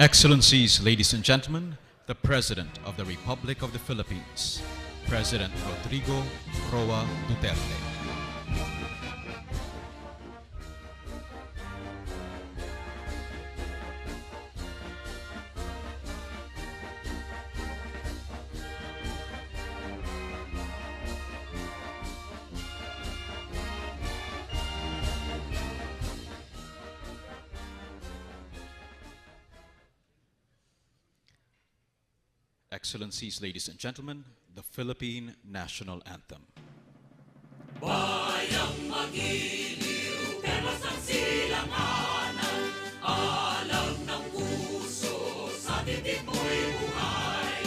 Excellencies, ladies and gentlemen, the President of the Republic of the Philippines, President Rodrigo Roa Duterte. Excellencies, ladies and gentlemen, the Philippine National Anthem. Bayang magiliw, perlas ng silanganan, alam ng puso, sa titik mo'y buhay.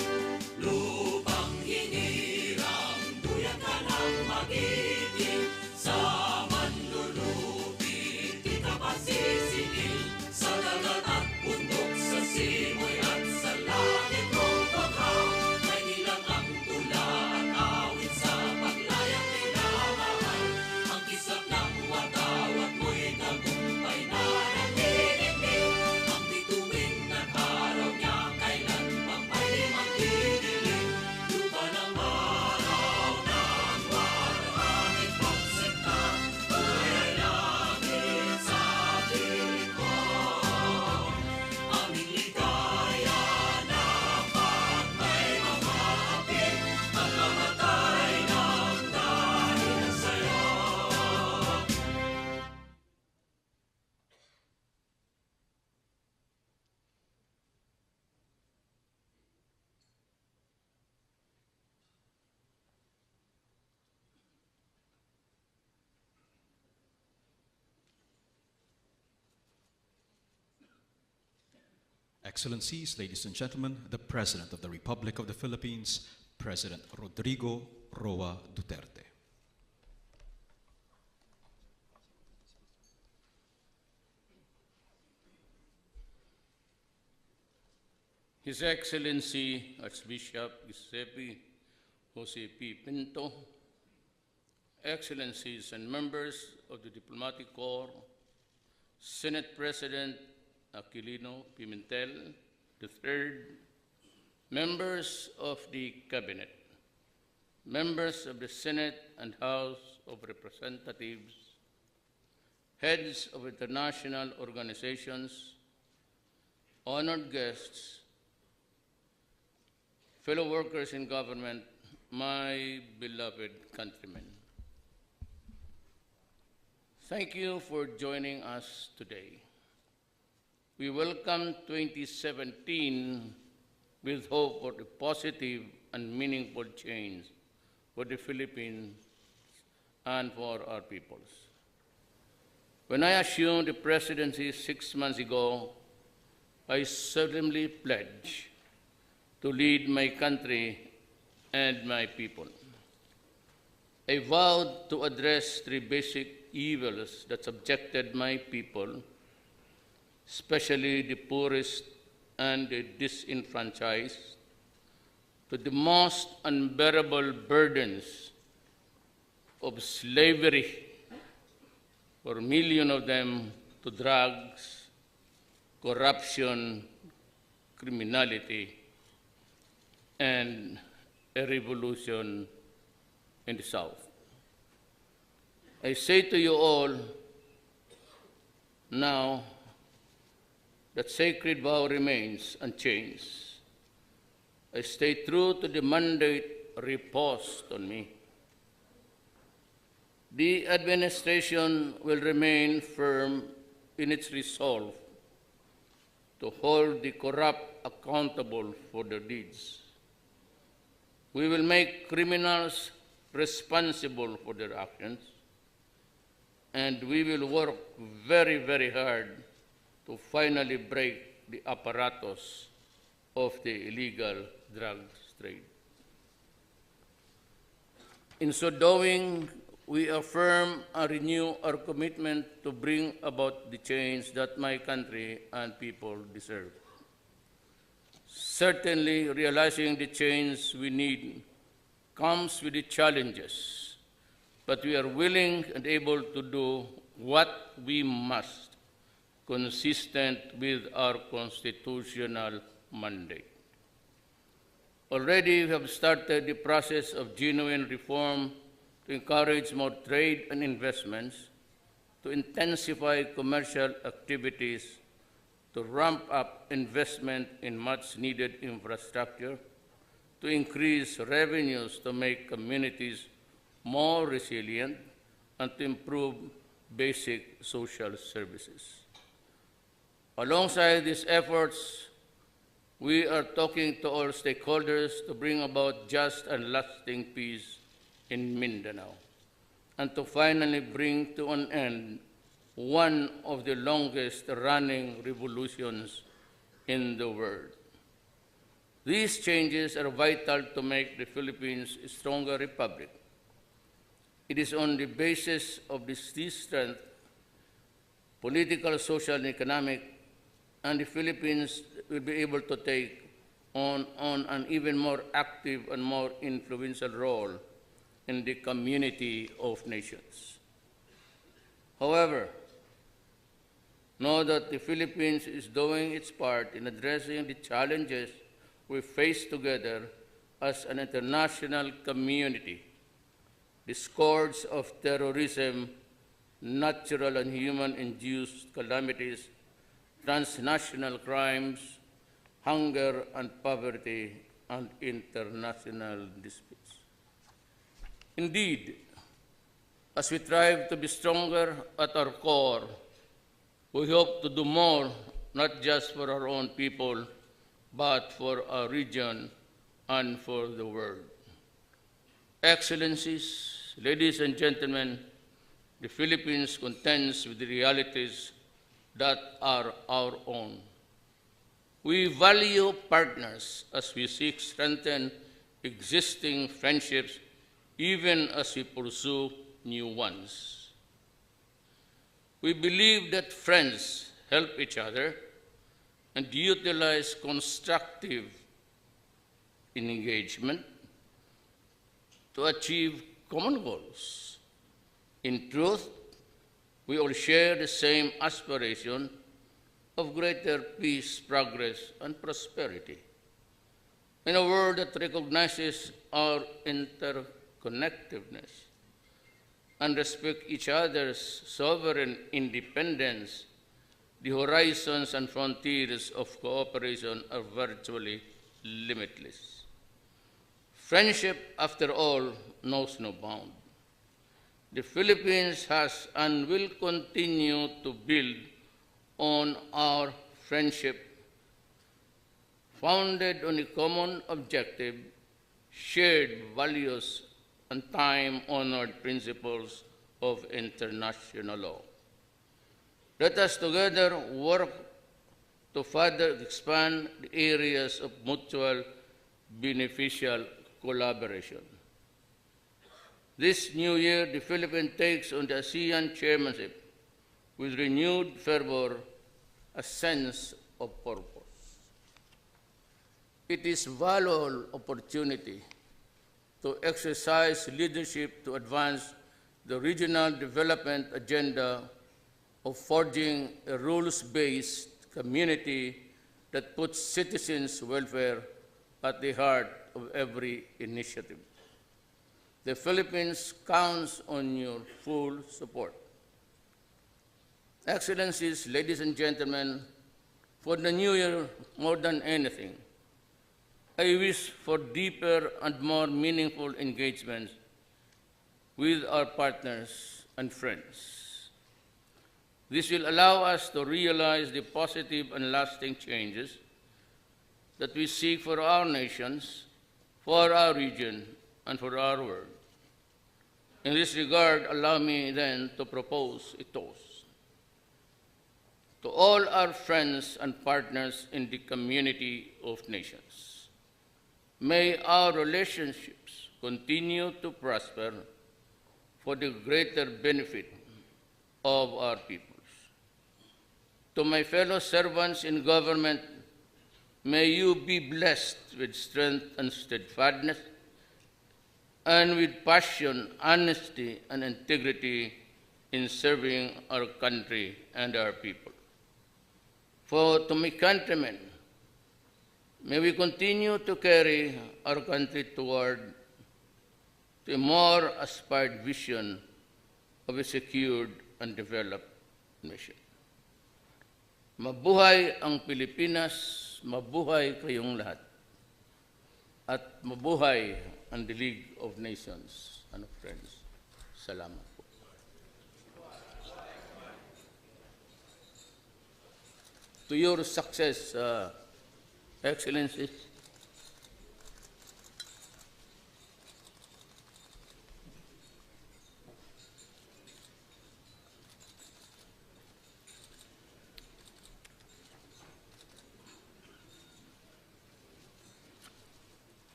Lupang hinirang, duyan ka ng magiting, sa manlulupi, di ka pasisingil, sa dagat at bundok, sa simoy at sa langit mong paghaw, may nilang ang tula at awit sa paglayang minamahal. Ang kisap ng watawat mo'y tagumpay na nanginginig, ang bituin at araw niya kailan pang may magdidilim. Lupa ng araw ng warangit pagsinta, ay langit sa piling ko. Aming ligaya na pag may mga api, magkamatay ng dahil sa'yo. Excellencies, ladies and gentlemen, the President of the Republic of the Philippines, President Rodrigo Roa Duterte. His Excellency Archbishop Giuseppe Jose P. Pinto, Excellencies and members of the Diplomatic Corps, Senate President Aquilino Pimentel III, members of the Cabinet, members of the Senate and House of Representatives, heads of international organizations, honored guests, fellow workers in government, my beloved countrymen. Thank you for joining us today. We welcome 2017 with hope for a positive and meaningful change for the Philippines and for our peoples. When I assumed the presidency 6 months ago, I solemnly pledged to lead my country and my people. I vowed to address three basic evils that subjected my people, especially the poorest and the disenfranchised, to the most unbearable burdens of slavery, for millions of them to drugs, corruption, criminality, and a revolution in the South. I say to you all now that sacred vow remains unchanged. I stay true to the mandate reposed on me. The administration will remain firm in its resolve to hold the corrupt accountable for their deeds. We will make criminals responsible for their actions, and we will work very, very hard to finally break the apparatus of the illegal drugs trade. In so doing, we affirm and renew our commitment to bring about the change that my country and people deserve. Certainly, realizing the change we need comes with the challenges, but we are willing and able to do what we must consistent with our constitutional mandate. Already we have started the process of genuine reform to encourage more trade and investments, to intensify commercial activities, to ramp up investment in much-needed infrastructure, to increase revenues to make communities more resilient, and to improve basic social services. Alongside these efforts, we are talking to all stakeholders to bring about just and lasting peace in Mindanao, and to finally bring to an end one of the longest-running revolutions in the world. These changes are vital to make the Philippines a stronger republic. It is on the basis of this strength, political, social, and economic, and the Philippines will be able to take on an even more active and more influential role in the community of nations. However, know that the Philippines is doing its part in addressing the challenges we face together as an international community. The scourge of terrorism, natural and human-induced calamities, transnational crimes, hunger and poverty, and international disputes. Indeed, as we strive to be stronger at our core, we hope to do more, not just for our own people, but for our region and for the world. Excellencies, ladies and gentlemen, the Philippines contends with the realities that are our own. We value partners as we seek to strengthen existing friendships, even as we pursue new ones. We believe that friends help each other and utilize constructive engagement to achieve common goals. In truth, we all share the same aspiration of greater peace, progress, and prosperity. In a world that recognizes our interconnectedness and respect each other's sovereign independence, the horizons and frontiers of cooperation are virtually limitless. Friendship, after all, knows no bound. The Philippines has and will continue to build on our friendship, founded on a common objective, shared values, and time-honored principles of international law. Let us together work to further expand the areas of mutual beneficial collaboration. This new year, the Philippines takes on the ASEAN chairmanship with renewed fervor, a sense of purpose. It is a valuable opportunity to exercise leadership to advance the regional development agenda of forging a rules-based community that puts citizens' welfare at the heart of every initiative. The Philippines counts on your full support. Excellencies, ladies and gentlemen, for the new year, more than anything, I wish for deeper and more meaningful engagements with our partners and friends. This will allow us to realize the positive and lasting changes that we seek for our nations, for our region, and for our world. In this regard, allow me then to propose a toast. To all our friends and partners in the community of nations, may our relationships continue to prosper for the greater benefit of our peoples. To my fellow servants in government, may you be blessed with strength and steadfastness, and with passion, honesty, and integrity in serving our country and our people. To my countrymen, may we continue to carry our country toward a more aspired vision of a secured and developed nation. Mabuhay ang Pilipinas, mabuhay kayong lahat, at mabuhay ang the League of Nations and Friends. Salamat po. To your success, Excellencies.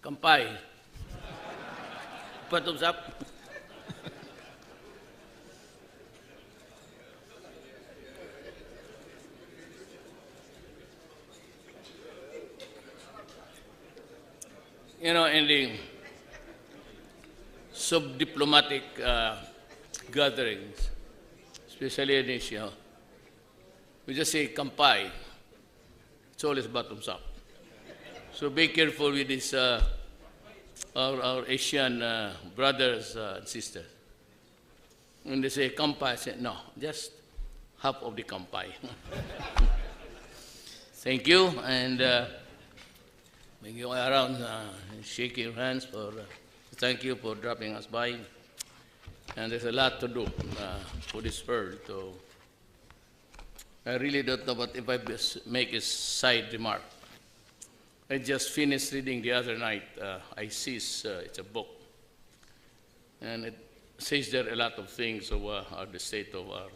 Kampai. Thumbs up. You know, in the sub-diplomatic gatherings, especially in Asia, we just say kampai. It's always bottoms up. So be careful with this, our Asian brothers and sisters. When they say kampai, I say, no, just half of the kampai. Thank you, and may you around shake your hands thank you for dropping us by. And there's a lot to do for this world. So I really don't know, but if I make a side remark. I just finished reading the other night, ISIS, it's a book. And it says there a lot of things of the state of our,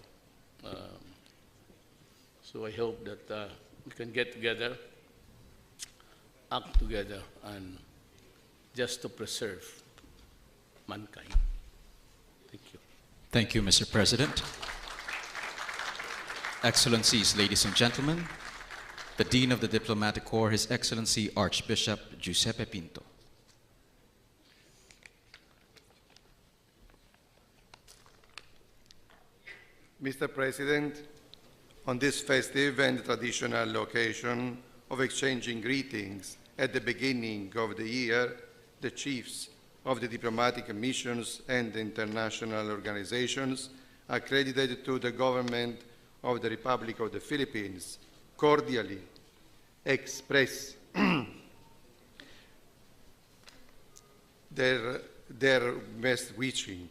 so I hope that we can get together, act together, and just to preserve mankind. Thank you. Thank you, Mr. President. Excellencies, ladies and gentlemen, the Dean of the Diplomatic Corps, His Excellency Archbishop Giuseppe Pinto. Mr. President, on this festive and traditional occasion of exchanging greetings at the beginning of the year, the chiefs of the diplomatic missions and international organizations accredited to the government of the Republic of the Philippines cordially express their best wishing.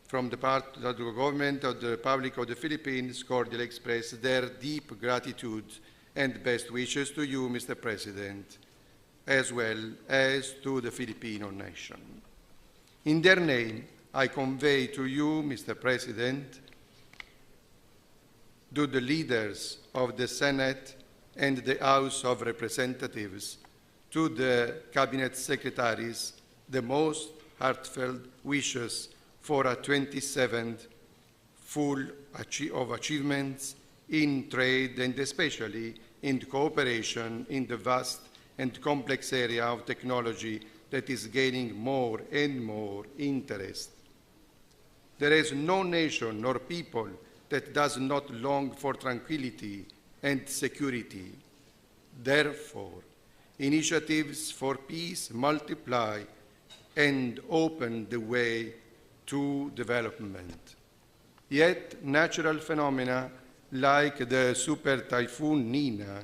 From the part of the government of the Republic of the Philippines, cordially express their deep gratitude and best wishes to you, Mr. President, as well as to the Filipino nation. In their name, I convey to you, Mr. President, to the leaders of the Senate and the House of Representatives, to the Cabinet Secretaries, the most heartfelt wishes for a 27th full of achievements in trade and especially in cooperation in the vast and complex area of technology that is gaining more and more interest. There is no nation nor people that does not long for tranquility and security. Therefore, initiatives for peace multiply and open the way to development. Yet, natural phenomena like the super typhoon Nina,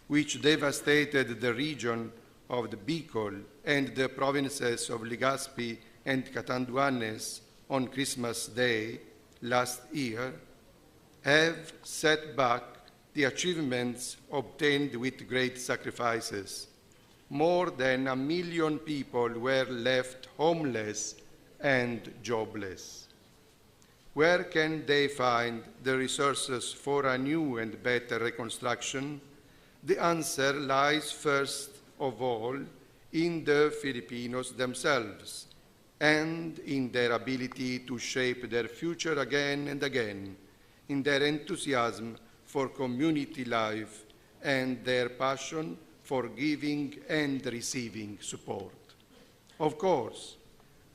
which devastated the region of the Bicol and the provinces of Legazpi and Catanduanes on Christmas Day last year, have set back the achievements obtained with great sacrifices. More than 1 million people were left homeless and jobless. Where can they find the resources for a new and better reconstruction? The answer lies first of all in the Filipinos themselves and in their ability to shape their future again and again, in their enthusiasm for community life and their passion for giving and receiving support. Of course,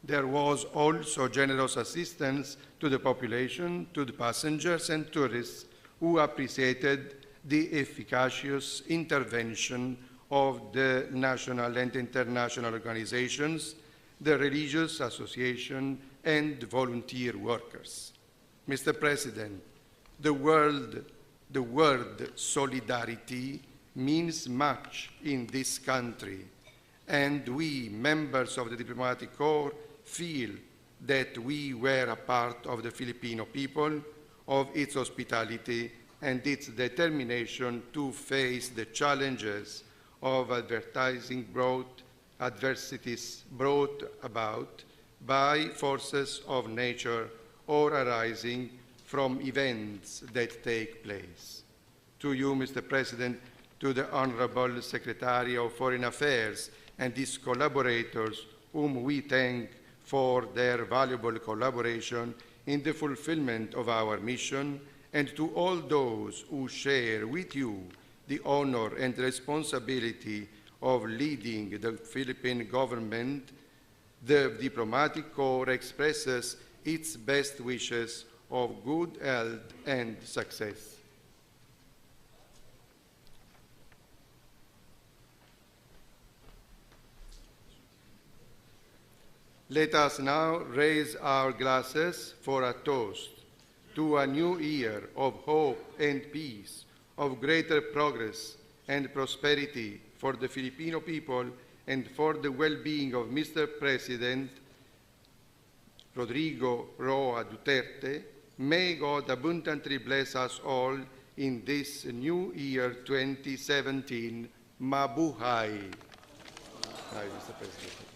there was also generous assistance to the population, to the passengers and tourists who appreciated the efficacious intervention of the national and international organizations, the religious association, and volunteer workers. Mr. President, the word solidarity means much in this country, and we, members of the diplomatic corps, feel that we were a part of the Filipino people, of its hospitality, and its determination to face the challenges of adversities brought about by forces of nature or arising from events that take place. To you, Mr. President, to the Honorable Secretary of Foreign Affairs and his collaborators, whom we thank for their valuable collaboration in the fulfillment of our mission, and to all those who share with you the honor and responsibility of leading the Philippine government, the diplomatic corps expresses its best wishes of good health and success. Let us now raise our glasses for a toast to a new year of hope and peace, of greater progress and prosperity for the Filipino people and for the well-being of Mr. President Rodrigo Roa Duterte. May God abundantly bless us all in this new year 2017. Mabuhay. Hi, Mr. President.